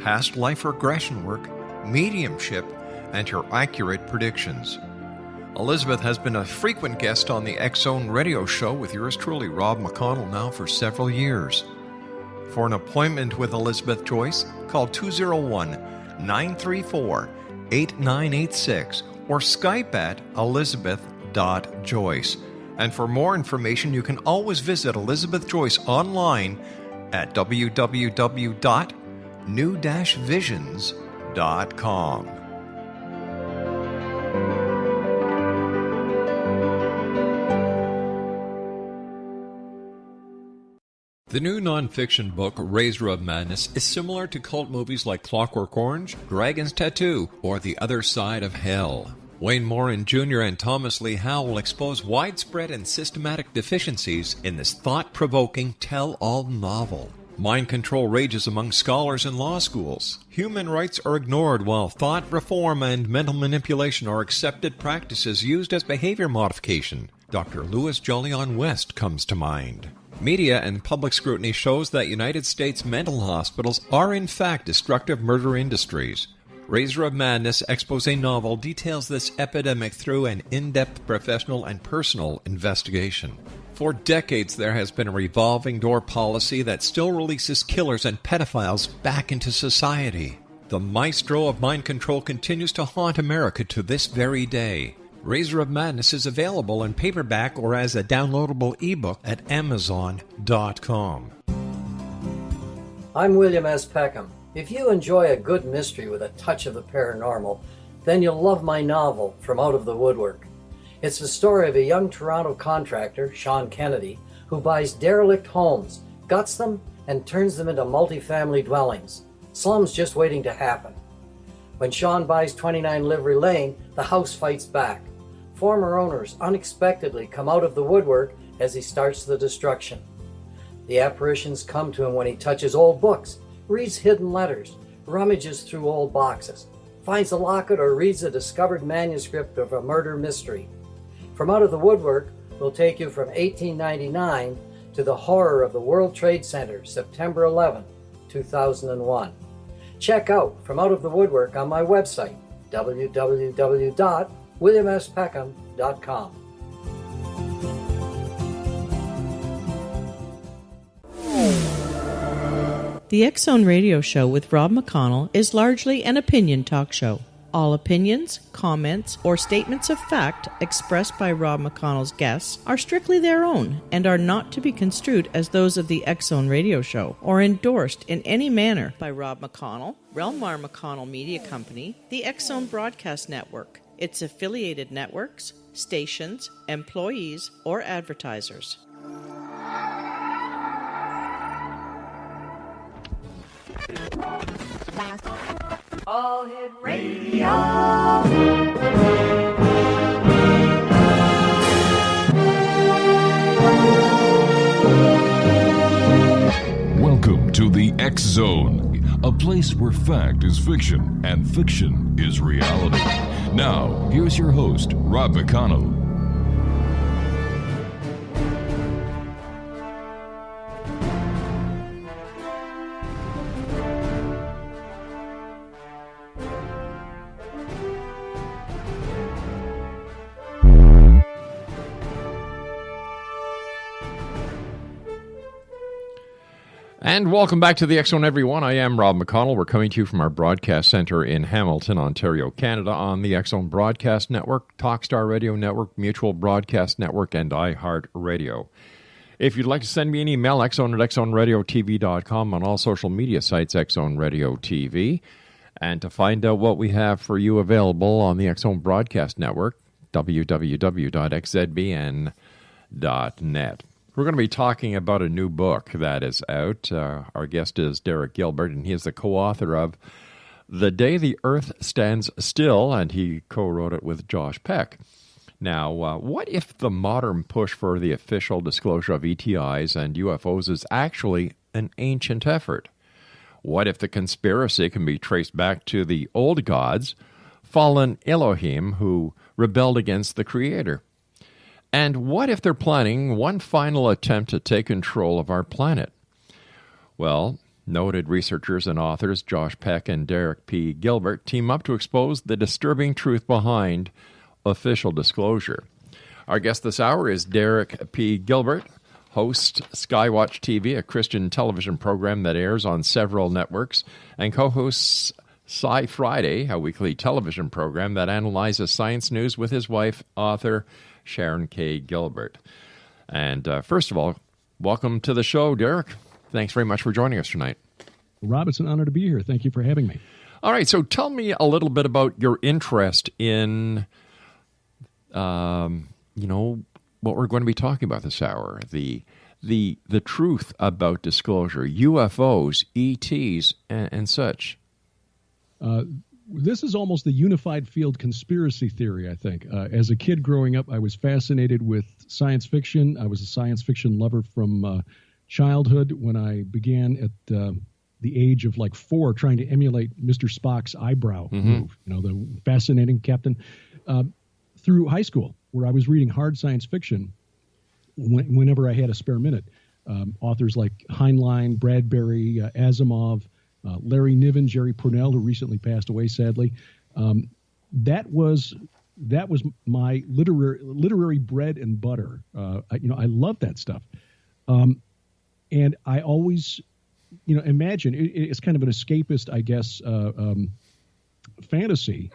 past life regression work, mediumship, and her accurate predictions. Elizabeth has been a frequent guest on the X Zone radio show with yours truly, Rob McConnell, now for several years. For an appointment with Elizabeth Joyce, call 201-934-8986 or Skype at elizabeth.joyce. And for more information, you can always visit Elizabeth Joyce online at www.new-visions.com. The new nonfiction book, Razor of Madness, is similar to cult movies like Clockwork Orange, Dragon's Tattoo, or The Other Side of Hell. Wayne Morin Jr. and Thomas Lee Howe will expose widespread and systematic deficiencies in this thought-provoking tell-all novel. Mind control rages among scholars in law schools. Human rights are ignored while thought reform and mental manipulation are accepted practices used as behavior modification. Dr. Louis Jolyon West comes to mind. Media and public scrutiny shows that United States mental hospitals are in fact destructive murder industries. Razor of Madness expose novel details this epidemic through an in-depth professional and personal investigation. For decades, there has been a revolving door policy that still releases killers and pedophiles back into society. The maestro of mind control continues to haunt America to this very day. Razor of Madness is available in paperback or as a downloadable ebook at Amazon.com. I'm William S. Peckham. If you enjoy a good mystery with a touch of the paranormal, then you'll love my novel, From Out of the Woodwork. It's the story of a young Toronto contractor, Sharon Kennedy, who buys derelict homes, guts them, and turns them into multi-family dwellings. Slums just waiting to happen. When Sean buys 29 Livery Lane, the house fights back. Former owners unexpectedly come out of the woodwork as he starts the destruction. The apparitions come to him when he touches old books, reads hidden letters, rummages through old boxes, finds a locket, or reads a discovered manuscript of a murder mystery. From Out of the Woodwork will take you from 1899 to the horror of the World Trade Center, September 11, 2001. Check out From Out of the Woodwork on my website, www.williamspeckham.com. The X Zone Radio Show with Rob McConnell is largely an opinion talk show. All opinions, comments, or statements of fact expressed by Rob McConnell's guests are strictly their own and are not to be construed as those of the X Zone Radio Show or endorsed in any manner by Rob McConnell, rel-mar McConnell Media Company, the X Zone Broadcast Network, its affiliated networks, stations, employees, or advertisers. All Hit Radio. Welcome to the X Zone, a place where fact is fiction and fiction is reality. Now, here's your host, Rob McConnell. And welcome back to the X Zone, everyone. I am Rob McConnell. We're coming to you from our broadcast center in Hamilton, Ontario, Canada, on the X Zone Broadcast Network, Talkstar Radio Network, Mutual Broadcast Network, and iHeartRadio. If you'd like to send me an email, xzone@xzoneradiotv.com, on all social media sites, X Zone Radio TV. And to find out what we have for you available on the X Zone Broadcast Network, www.xzbn.net. We're going to be talking about a new book that is out. Our guest is Derek Gilbert, and he is the co-author of The Day the Earth Stands Still, and he co-wrote it with Josh Peck. Now, what if the modern push for the official disclosure of ETIs and UFOs is actually an ancient effort? What if the conspiracy can be traced back to the old gods, fallen Elohim, who rebelled against the Creator? And what if they're planning one final attempt to take control of our planet? Well, noted researchers and authors Josh Peck and Derek P. Gilbert team up to expose the disturbing truth behind official disclosure. Our guest this hour is Derek P. Gilbert, host SkyWatchTV, a Christian television program that airs on several networks, and co-hosts SciFriday, a weekly television program that analyzes science news with his wife, author Sharon K. Gilbert. And first of all, welcome to the show, Derek. Thanks very much for joining us tonight. Rob, it's an honor to be here. Thank you for having me. All right, so tell me a little bit about your interest in, what we're going to be talking about this hour, the truth about disclosure, UFOs, ETs, and such. This is almost the unified field conspiracy theory, I think. As a kid growing up, I was fascinated with science fiction. I was a science fiction lover from childhood when I began at the age of 4 trying to emulate Mr. Spock's eyebrow move, the fascinating captain. Through high school, where I was reading hard science fiction whenever I had a spare minute. Authors like Heinlein, Bradbury, Asimov, Larry Niven, Jerry Pournelle, who recently passed away, sadly. That was my literary bread and butter. I love that stuff. And I always, imagine it's kind of an escapist, I guess, fantasy.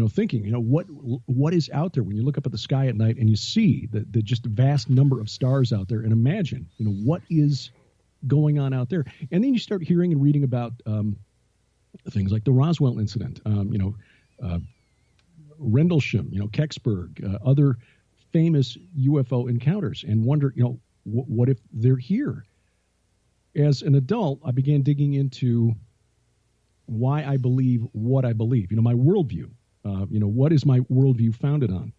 Thinking, what is out there when you look up at the sky at night and you see the just vast number of stars out there, and imagine, what is going on out there. And then you start hearing and reading about things like the Roswell incident, Rendlesham, Kecksburg, other famous UFO encounters, and wonder, what if they're here? As an adult, I began digging into why I believe what I believe, my worldview. What is my worldview founded on?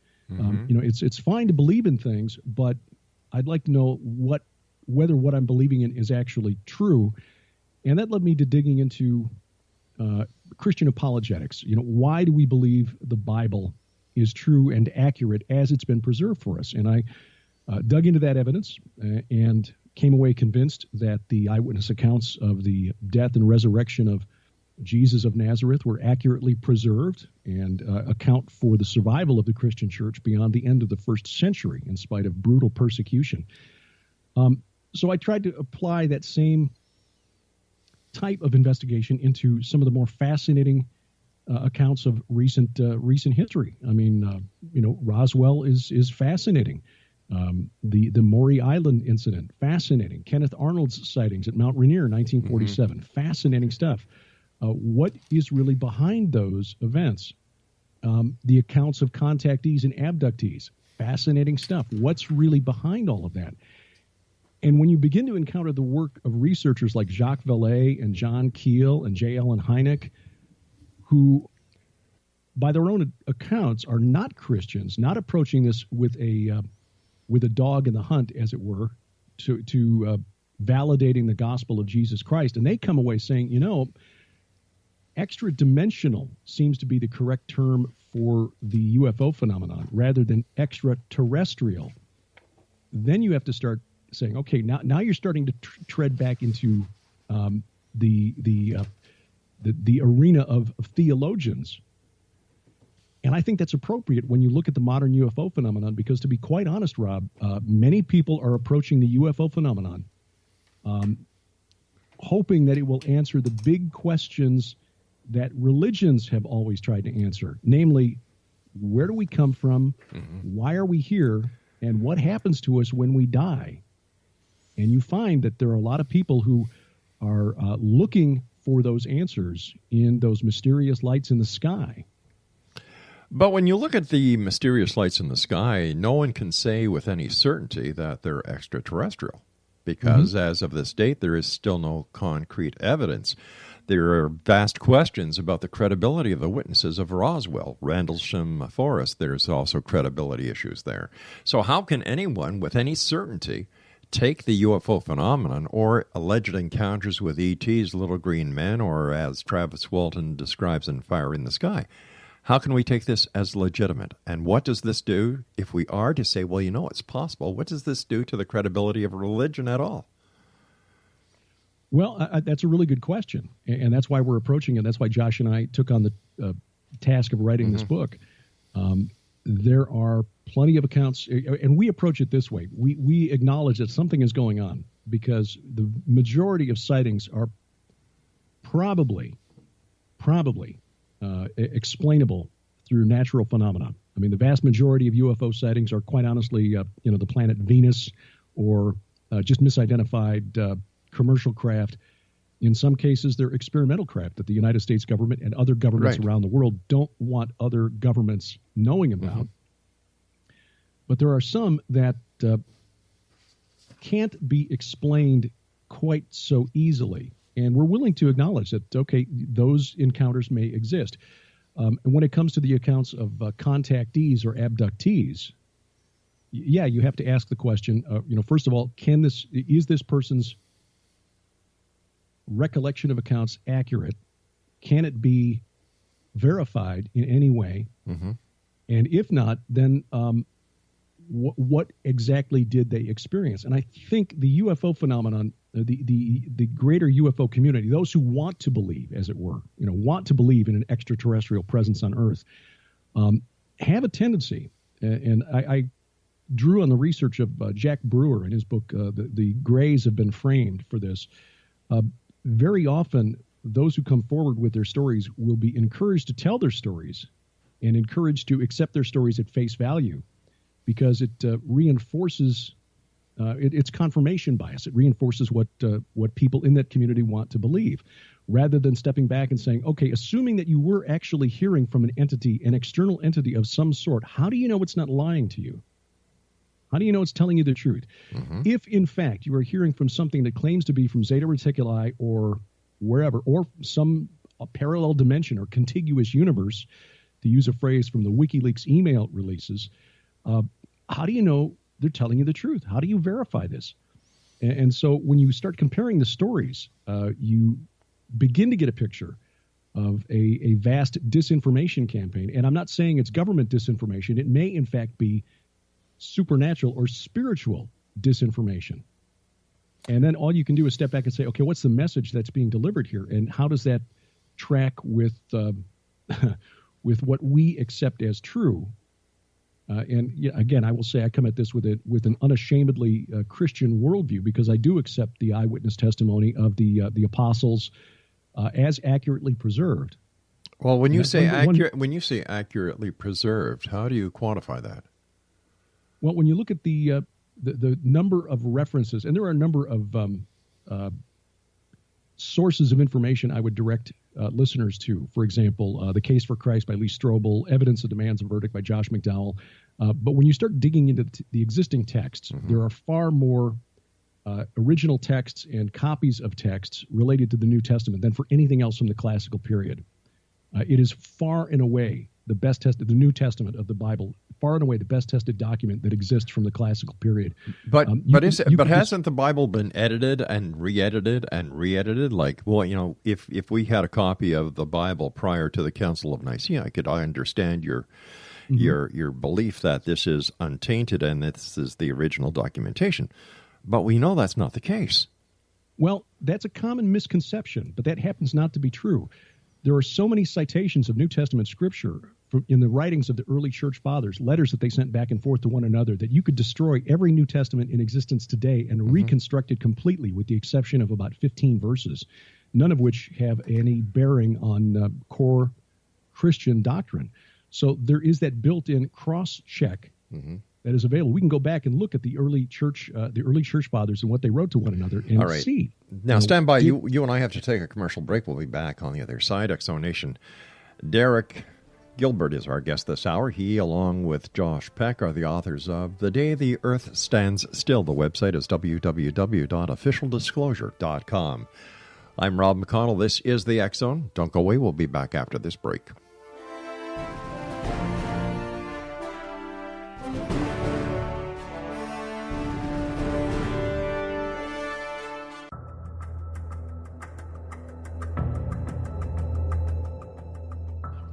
It's fine to believe in things, but I'd like to know whether what I'm believing in is actually true. And that led me to digging into Christian apologetics. Why do we believe the Bible is true and accurate as it's been preserved for us? And I dug into that evidence and came away convinced that the eyewitness accounts of the death and resurrection of Jesus of Nazareth were accurately preserved and account for the survival of the Christian church beyond the end of the first century in spite of brutal persecution. So I tried to apply that same type of investigation into some of the more fascinating accounts of recent history. I mean, Roswell is fascinating. The Maury Island incident, fascinating. Kenneth Arnold's sightings at Mount Rainier, 1947, fascinating stuff. What is really behind those events? The accounts of contactees and abductees, fascinating stuff. What's really behind all of that? And when you begin to encounter the work of researchers like Jacques Vallée and John Keel and J. Allen Hynek, who, by their own accounts, are not Christians, not approaching this with a dog in the hunt, as it were, to validating the gospel of Jesus Christ, and they come away saying, extra-dimensional seems to be the correct term for the UFO phenomenon rather than extraterrestrial. Then you have to start saying, okay, now you're starting to tread back into the arena of theologians. And I think that's appropriate when you look at the modern UFO phenomenon, because to be quite honest, Rob, many people are approaching the UFO phenomenon hoping that it will answer the big questions that religions have always tried to answer, namely, where do we come from, why are we here, and what happens to us when we die? And you find that there are a lot of people who are looking for those answers in those mysterious lights in the sky. But when you look at the mysterious lights in the sky, no one can say with any certainty that they're extraterrestrial, because as of this date, there is still no concrete evidence. There are vast questions about the credibility of the witnesses of Roswell, Rendlesham Forest. There's also credibility issues there. So how can anyone with any certainty take the UFO phenomenon or alleged encounters with ETs, little green men, or as Travis Walton describes in Fire in the Sky? How can we take this as legitimate? And what does this do if we are to say, well, it's possible? What does this do to the credibility of religion at all? Well, that's a really good question. And that's why we're approaching it. That's why Josh and I took on the task of writing this book. There are plenty of accounts, and we approach it this way. We acknowledge that something is going on because the majority of sightings are probably explainable through natural phenomena. I mean, the vast majority of UFO sightings are quite honestly, the planet Venus or just misidentified commercial craft. In some cases, they're experimental craft that the United States government and other governments around the world don't want other governments knowing about. But there are some that can't be explained quite so easily. And we're willing to acknowledge that, okay, those encounters may exist. And when it comes to the accounts of contactees or abductees, you have to ask the question, first of all, is this person's recollection of accounts accurate? Can it be verified in any way? And if not, then what exactly did they experience? And I think the UFO phenomenon, the greater UFO community, those who want to believe, as it were, want to believe in an extraterrestrial presence on Earth, have a tendency, and I drew on the research of Jack Brewer in his book, The Greys Have Been Framed, for this. Very often, those who come forward with their stories will be encouraged to tell their stories and encouraged to accept their stories at face value, because it reinforces it's confirmation bias. It reinforces what people in that community want to believe, rather than stepping back and saying, okay, assuming that you were actually hearing from an external entity of some sort, how do you know it's not lying to you? How do you know it's telling you the truth? If, in fact, you are hearing from something that claims to be from Zeta Reticuli or wherever, or some parallel dimension or contiguous universe, to use a phrase from the WikiLeaks email releases, how do you know they're telling you the truth? How do you verify this? And so when you start comparing the stories, you begin to get a picture of a vast disinformation campaign. And I'm not saying it's government disinformation. It may, in fact, be supernatural or spiritual disinformation. And then all you can do is step back and say, okay, what's the message that's being delivered here? And how does that track with with what we accept as true? And again, I will say I come at this with an unashamedly Christian worldview, because I do accept the eyewitness testimony of the apostles as accurately preserved. Well, when you say accurately preserved, how do you quantify that? Well, when you look at the number of references, and there are a number of sources of information I would direct listeners to. For example, The Case for Christ by Lee Strobel, Evidence that Demands a Verdict by Josh McDowell. But when you start digging into the existing texts, there are far more original texts and copies of texts related to the New Testament than for anything else from the classical period. It is far and away the best tested, the New Testament of the Bible, far and away the best tested document that exists from the classical period. But hasn't the Bible been edited and re-edited and re-edited? Like, well, if we had a copy of the Bible prior to the Council of Nicaea, I understand your belief that this is untainted and this is the original documentation. But we know that's not the case. Well, that's a common misconception, but that happens not to be true. There are so many citations of New Testament scripture in the writings of the early church fathers, letters that they sent back and forth to one another, that you could destroy every New Testament in existence today and reconstruct it completely, with the exception of about 15 verses, none of which have any bearing on core Christian doctrine. So there is that built-in cross-check that is available. We can go back and look at the early church fathers and what they wrote to one another and see. Now, stand by. You and I have to take a commercial break. We'll be back on the other side. Exo Nation. Derek Gilbert is our guest this hour. He, along with Josh Peck, are the authors of The Day the Earth Stands Still. The website is www.officialdisclosure.com. I'm Rob McConnell. This is the X Zone. Don't go away. We'll be back after this break.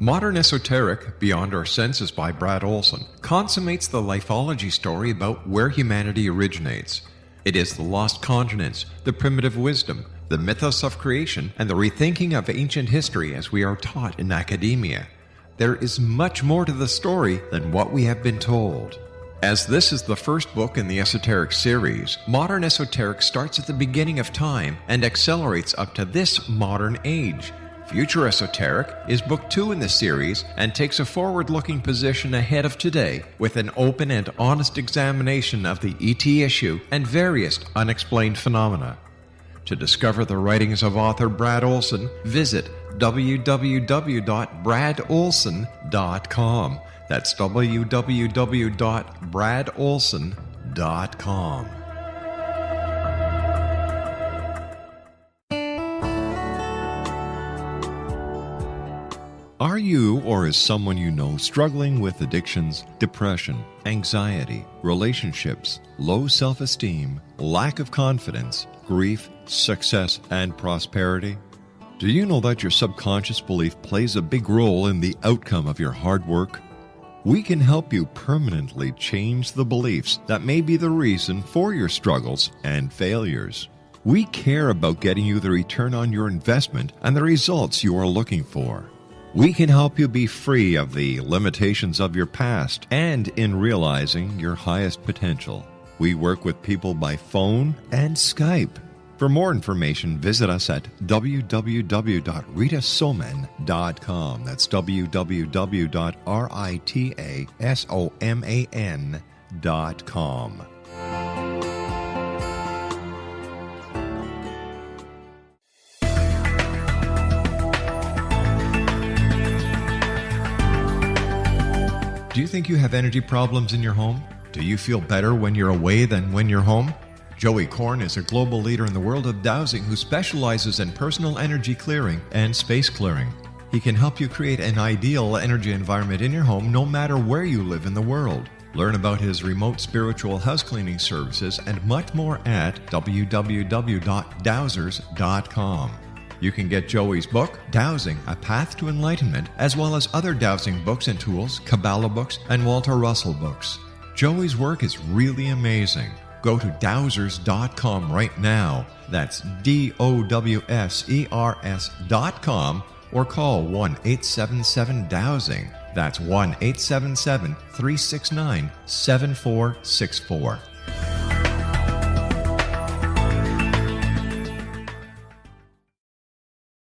Modern Esoteric, Beyond Our Senses by Brad Olson, consummates the lifeology story about where humanity originates. It is the lost continents, the primitive wisdom, the mythos of creation, and the rethinking of ancient history as we are taught in academia. There is much more to the story than what we have been told. As this is the first book in the Esoteric series, Modern Esoteric starts at the beginning of time and accelerates up to this modern age. Future Esoteric is book 2 in the series and takes a forward-looking position ahead of today with an open and honest examination of the ET issue and various unexplained phenomena. To discover the writings of author Brad Olson, visit www.bradolson.com. That's www.bradolson.com. Are you, or is someone you know, struggling with addictions, depression, anxiety, relationships, low self-esteem, lack of confidence, grief, success, and prosperity? Do you know that your subconscious belief plays a big role in the outcome of your hard work? We can help you permanently change the beliefs that may be the reason for your struggles and failures. We care about getting you the return on your investment and the results you are looking for. We can help you be free of the limitations of your past and in realizing your highest potential. We work with people by phone and Skype. For more information, visit us at www.ritasoman.com. That's www.ritasoman.com. Do you think you have energy problems in your home? Do you feel better when you're away than when you're home? Joey Korn is a global leader in the world of dowsing who specializes in personal energy clearing and space clearing. He can help you create an ideal energy environment in your home no matter where you live in the world. Learn about his remote spiritual house cleaning services and much more at www.dowsers.com. You can get Joey's book, Dowsing, A Path to Enlightenment, as well as other dowsing books and tools, Kabbalah books, and Walter Russell books. Joey's work is really amazing. Go to dowsers.com right now. That's DOWSERS.com or call 1-877-DOWSING. That's 1-877-369-7464.